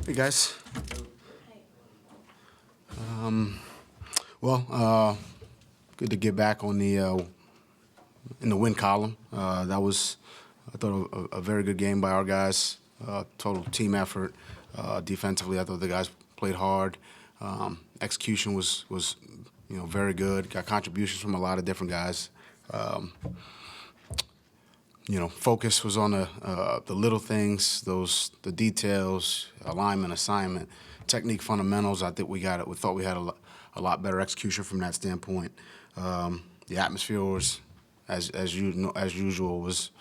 Hey guys. Good to get back on the in the win column. That was, I thought, a very good game by our guys. Total team effort. Defensively, I thought the guys played hard. Execution was very good. Got contributions from a lot of different guys. Focus was on the little things, the details, alignment, assignment, technique, fundamentals. I think we thought we had a lot better execution from that standpoint. The atmosphere was, as usual, was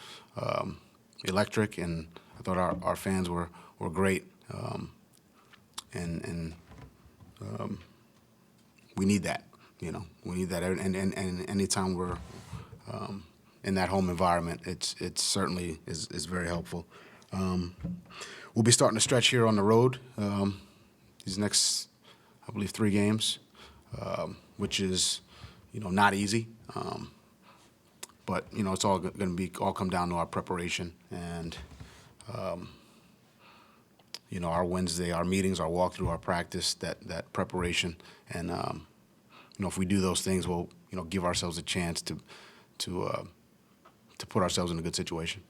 electric, and I thought our fans were great. We need that. We need that, and anytime we're in that home environment, it certainly is very helpful. We'll be starting to stretch here on the road these next, I believe, 3 games, which is not easy. But it's all going to all come down to our preparation and our Wednesday, our meetings, our walkthrough, our practice, that preparation, and if we do those things, we'll give ourselves a chance to put ourselves in a good situation.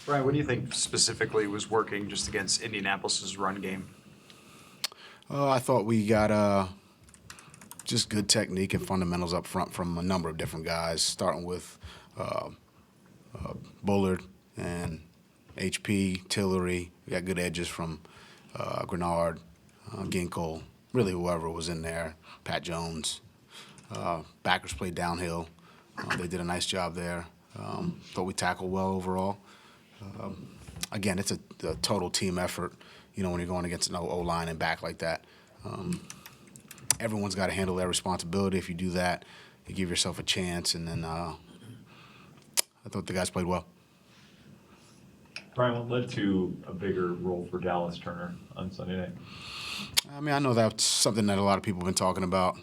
Brian, what do you think specifically was working just against Indianapolis's run game? I thought we got just good technique and fundamentals up front from a number of different guys, starting with Bullard and HP, Tillery. We got good edges from Grenard, Ginkle, really whoever was in there, Pat Jones. Backers played downhill. They did a nice job there. Thought we tackled well overall. Again, it's a total team effort, when you're going against an O-line and back like that. Everyone's got to handle their responsibility. If you do that, you give yourself a chance, and then I thought the guys played well. Brian, what led to a bigger role for Dallas Turner on Sunday night? I know that's something that a lot of people have been talking about.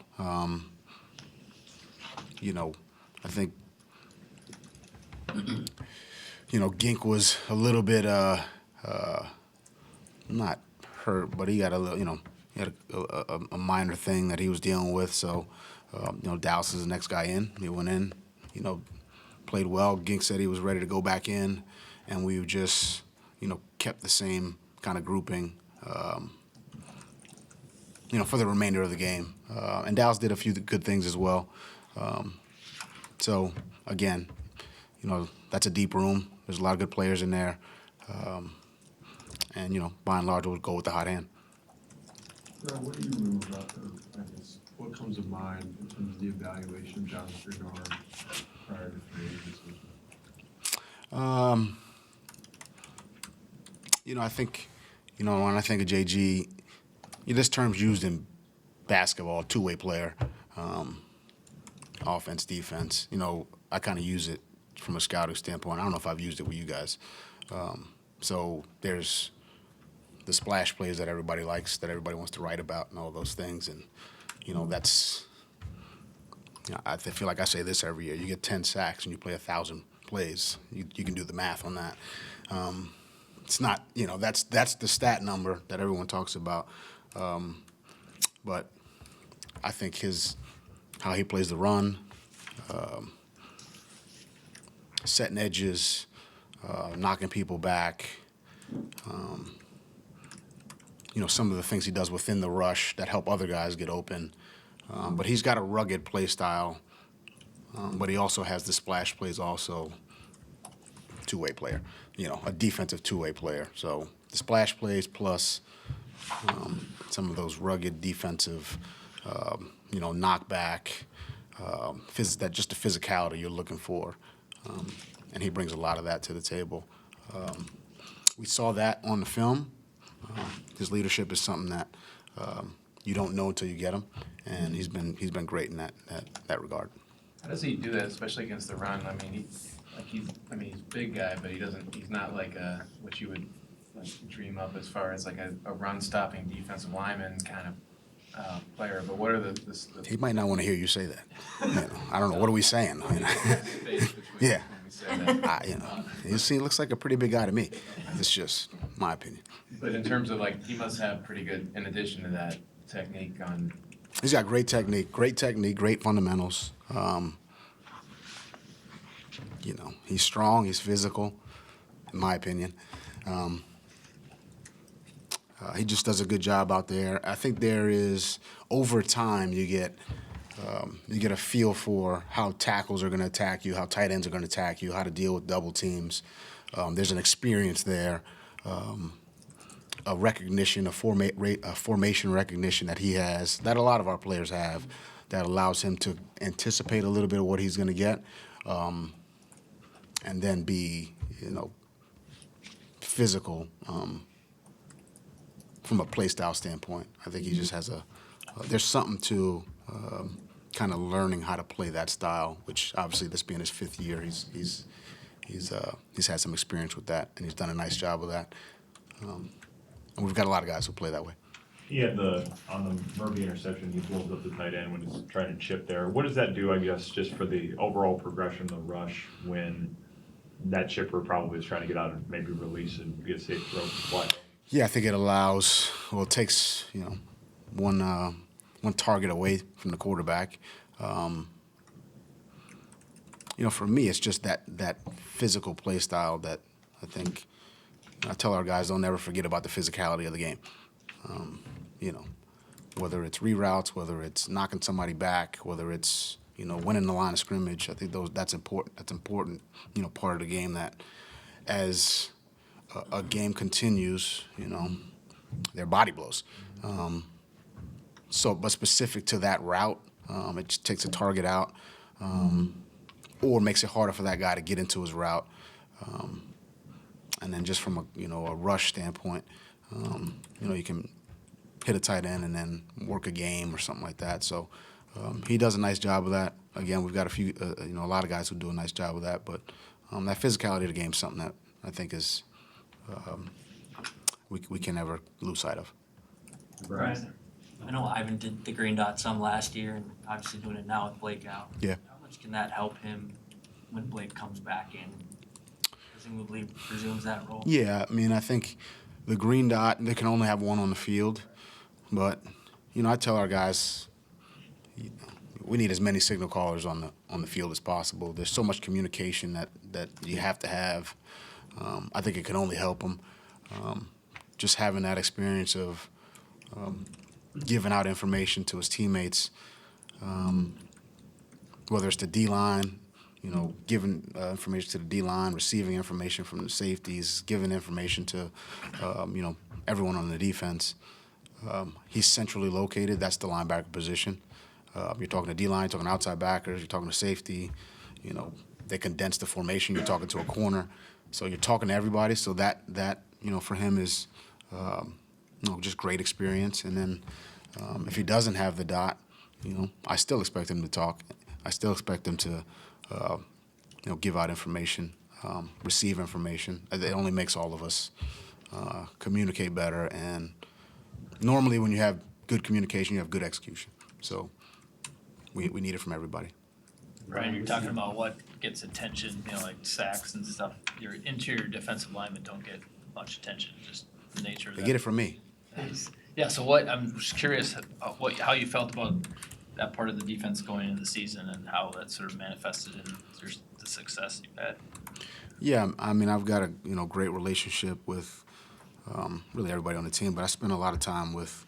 I think, Gink was a little bit, not hurt, but he got a little, he had a minor thing that he was dealing with. So, Dallas is the next guy in. He went in, played well. Gink said he was ready to go back in, and we just, kept the same kind of grouping, for the remainder of the game. And Dallas did a few good things as well. So, again, that's a deep room. There's a lot of good players in there. And, by and large, we'll go with the hot hand. What do you remember about what comes to mind in terms of the evaluation of John Grenard prior to free agency? I think, when I think of JG, this term's used in basketball, two-way player, offense, defense. I kind of use it from a scouting standpoint. I don't know if I've used it with you guys. So there's the splash plays that everybody likes, that everybody wants to write about, and all those things. And, that's, I feel like I say this every year. You get 10 sacks and you play 1,000 plays. You can do the math on that. It's not, that's the stat number that everyone talks about. But I think how he plays the run, setting edges, knocking people back, some of the things he does within the rush that help other guys get open. But he's got a rugged play style, but he also has the splash plays also. Two-way player, a defensive two-way player. So the splash plays plus some of those rugged defensive, knockback, just the physicality you're looking for. And he brings a lot of that to the table. We saw that on the film. His leadership is something that you don't know until you get him, and he's been great in that regard. How does he do that, especially against the run? He's a big guy, but he's not like what you would dream up as far as like a run-stopping defensive lineman kind of player. But what are the He might not want to hear you say that. I don't know. What are we saying? Yeah. You see, he looks like a pretty big guy to me. It's just my opinion. But in terms of like, he must have pretty good, in addition to that, technique on, He's got great technique, great fundamentals. He's strong, he's physical, in my opinion. He just does a good job out there. I think there is, over time, you get a feel for how tackles are going to attack you, how tight ends are going to attack you, how to deal with double teams. There's an experience there, a recognition, a formation recognition that he has, that a lot of our players have, that allows him to anticipate a little bit of what he's going to get, and then be, physical from a play style standpoint. I think he just has there's something to kind of learning how to play that style, which obviously this being his 5th year, he's had some experience with that, and he's done a nice job with that. And we've got a lot of guys who play that way. He had on the Murphy interception, he blows up the tight end when he's trying to chip there. What does that do, I guess, just for the overall progression of the rush when that chipper probably is trying to get out and maybe release and get a safe throw to play? Yeah, I think it takes, one target away from the quarterback. For me, it's just that physical play style that I think I tell our guys, don't ever forget about the physicality of the game. Whether it's reroutes, whether it's knocking somebody back, whether it's, winning the line of scrimmage. I think that's important. That's important, part of the game that as a game continues, their body blows. But specific to that route, it just takes a target out, or makes it harder for that guy to get into his route. And then just from a rush standpoint, you can hit a tight end and then work a game or something like that. So he does a nice job of that. Again, we've got a lot of guys who do a nice job of that. But that physicality of the game is something that I think is we can never lose sight of. Brian, I know Ivan did the green dot some last year, and obviously doing it now with Blake out. Yeah. How much can that help him when Blake comes back in? Presumably resumes that role. Yeah, I think the green dot, they can only have one on the field. But, I tell our guys, we need as many signal callers on the field as possible. There's so much communication that you have to have. I think it can only help them. Just having that experience of giving out information to his teammates, whether it's the D-line, giving information to the D-line, receiving information from the safeties, giving information to, everyone on the defense. He's centrally located. That's the linebacker position. You're talking to D-line, you're talking outside backers, you're talking to safety. They condense the formation. You're talking to a corner. So you're talking to everybody. So that for him is, just great experience. And then if he doesn't have the dot, I still expect him to talk. I still expect him to, give out information, receive information. It only makes all of us communicate better. And normally when you have good communication, you have good execution. So we need it from everybody. Brian, you're talking about what gets attention, like sacks and stuff. Your interior defensive linemen don't get much attention, just the nature of that. They get it from me. Yeah, so I'm just curious how you felt about that part of the defense going into the season and how that sort of manifested in the success you've had. Yeah, I've got a great relationship with really everybody on the team, but I spend a lot of time with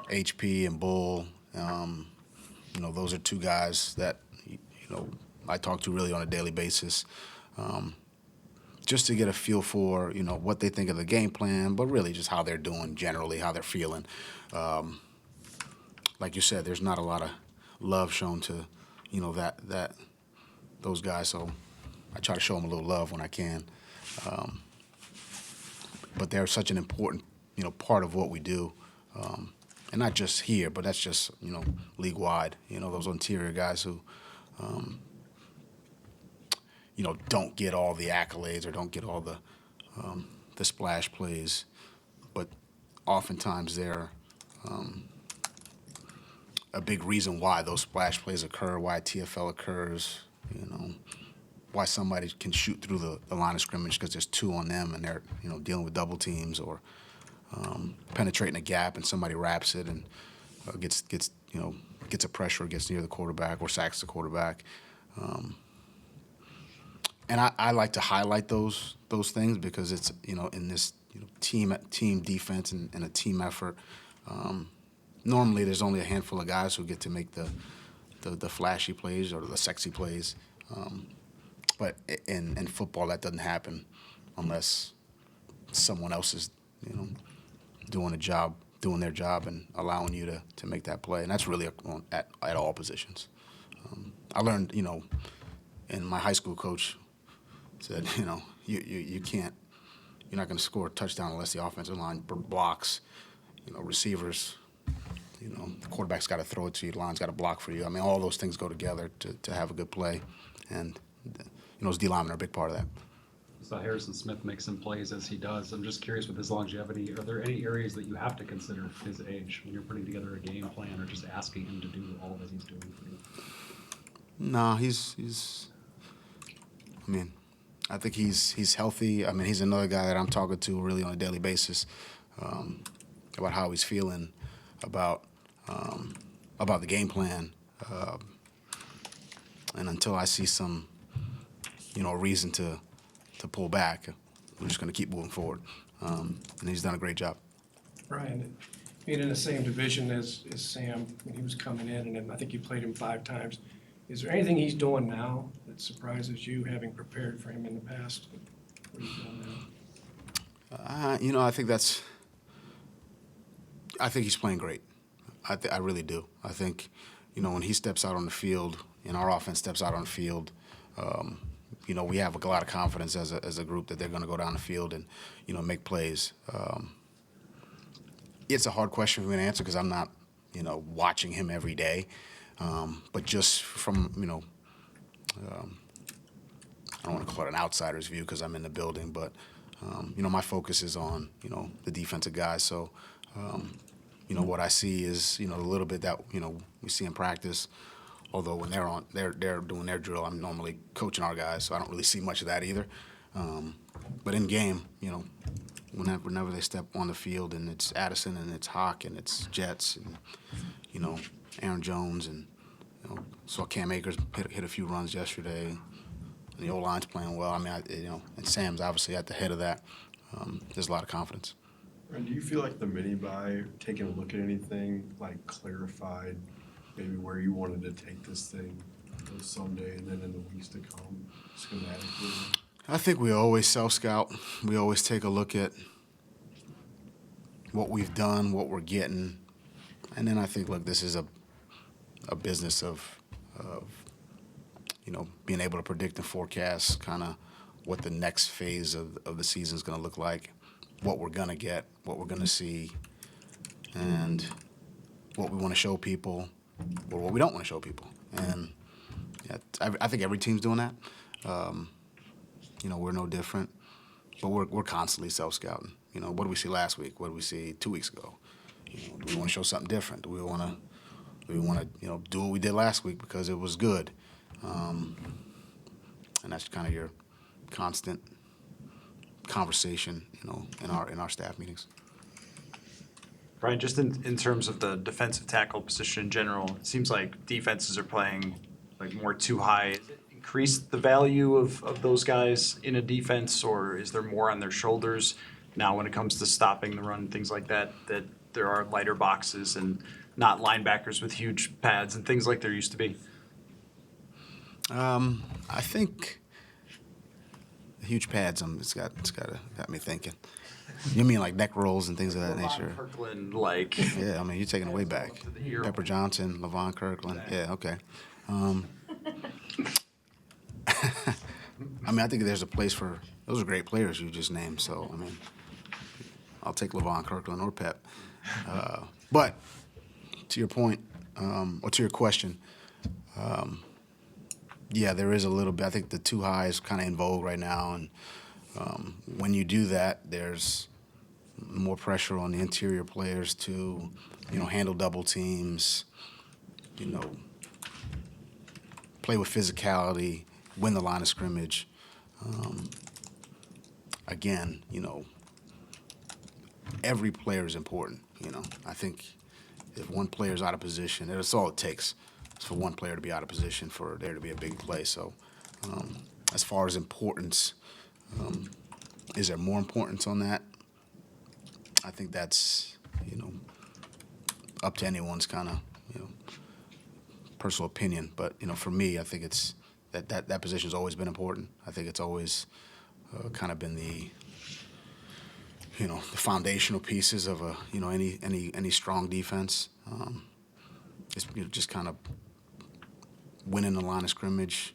HP and Bull. Those are two guys that I talk to really on a daily basis, just to get a feel for what they think of the game plan, but really just how they're doing generally, how they're feeling. Like you said, there's not a lot of love shown to those guys, so I try to show them a little love when I can. But they're such an important part of what we do. And not just here, but that's just, league-wide. Those interior guys who, don't get all the accolades or don't get all the splash plays. But oftentimes they're a big reason why those splash plays occur, why TFL occurs. why somebody can shoot through the line of scrimmage because there's two on them and they're dealing with double teams or penetrating a gap and somebody wraps it and gets a pressure, gets near the quarterback or sacks the quarterback. And I like to highlight those things because it's in this team defense and a team effort. Normally, there's only a handful of guys who get to make the flashy plays or the sexy plays. But in football, that doesn't happen unless someone else is doing their job and allowing you to make that play. And that's really at all positions. I learned, and my high school coach said, you can't, you're not going to score a touchdown unless the offensive line blocks, receivers, the quarterback's got to throw it to you, the line's got to block for you. I mean, all those things go together to have a good play. And, those D linemen are a big part of that. So Harrison Smith makes some plays as he does. I'm just curious with his longevity, are there any areas that you have to consider his age when you're putting together a game plan or just asking him to do all that he's doing for you? No, I think he's healthy. I mean, he's another guy that I'm talking to really on a daily basis about how he's feeling about the game plan. And until I see some, reason to pull back, we're just going to keep moving forward. And he's done a great job. Brian, being in the same division as Sam when he was coming in, and I think you played him 5 times. Is there anything he's doing now that surprises you, having prepared for him in the past? What he's doing now? I think he's playing great. I really do. I think, when he steps out on the field and our offense steps out on the field, we have a lot of confidence as a group that they're going to go down the field and, make plays. It's a hard question for me to answer because I'm not, watching him every day. But just from, I don't want to call it an outsider's view because I'm in the building, but, my focus is on, the defensive guys. So, what I see is, a little bit that, we see in practice. Although when they're doing their drill, I'm normally coaching our guys, so I don't really see much of that either. But in game, whenever they step on the field and it's Addison and it's Hawk and it's Jets and, Aaron Jones and, saw Cam Akers hit a few runs yesterday. And the O-line's playing well. I mean, and Sam's obviously at the head of that. There's a lot of confidence. And do you feel like the mini-bye, taking a look at anything, like clarified maybe where you wanted to take this thing someday and then in the weeks to come schematically? I think we always self-scout. We always take a look at what we've done, what we're getting. And then I think, look, this is a business of being able to predict and forecast kind of what the next phase of the season is going to look like, what we're going to get, what we're going to see, and what we want to show people or what we don't want to show people. And I think every team's doing that. We're no different, but we're constantly self-scouting. What did we see last week? What did we see 2 weeks ago? Do we want to show something different? Do we want to do what we did last week because it was good? And that's kind of your constant conversation, in our staff meetings. Brian, just in terms of the defensive tackle position in general, it seems like defenses are playing like more too high. Has it increased the value of those guys in a defense, or is there more on their shoulders now when it comes to stopping the run, things like that there are lighter boxes and not linebackers with huge pads and things like there used to be? I think the huge pads, it's got me thinking. You mean like neck rolls and things of that nature? Kirkland, Yeah, I mean, you're taking it way back. Pepper Johnson, Levon Kirkland. Yeah, okay. I mean, I think there's a place for those are great players you just named. So, I mean, I'll take Levon Kirkland or Pep. But to your point, or to your question, yeah, there is a little bit. I think the too high is kind of in vogue right now, and when you do that, there's more pressure on the interior players to, handle double teams, play with physicality, win the line of scrimmage. Again, every player is important. I think if one player is out of position, that's all it takes. It's for one player to be out of position for there to be a big play. So, as far as importance, is there more importance on that? I think that's up to anyone's kind of personal opinion. But for me, I think it's that position's always been important. I think it's always kind of been the the foundational pieces of any strong defense. It's just kind of winning the line of scrimmage,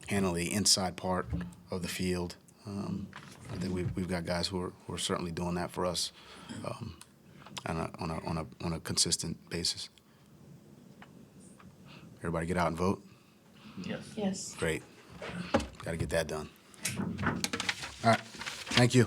handling the inside part of the field. I think we've got guys who are certainly doing that for us on a consistent basis. Everybody get out and vote. Yes. Great. Got to get that done. All right. Thank you.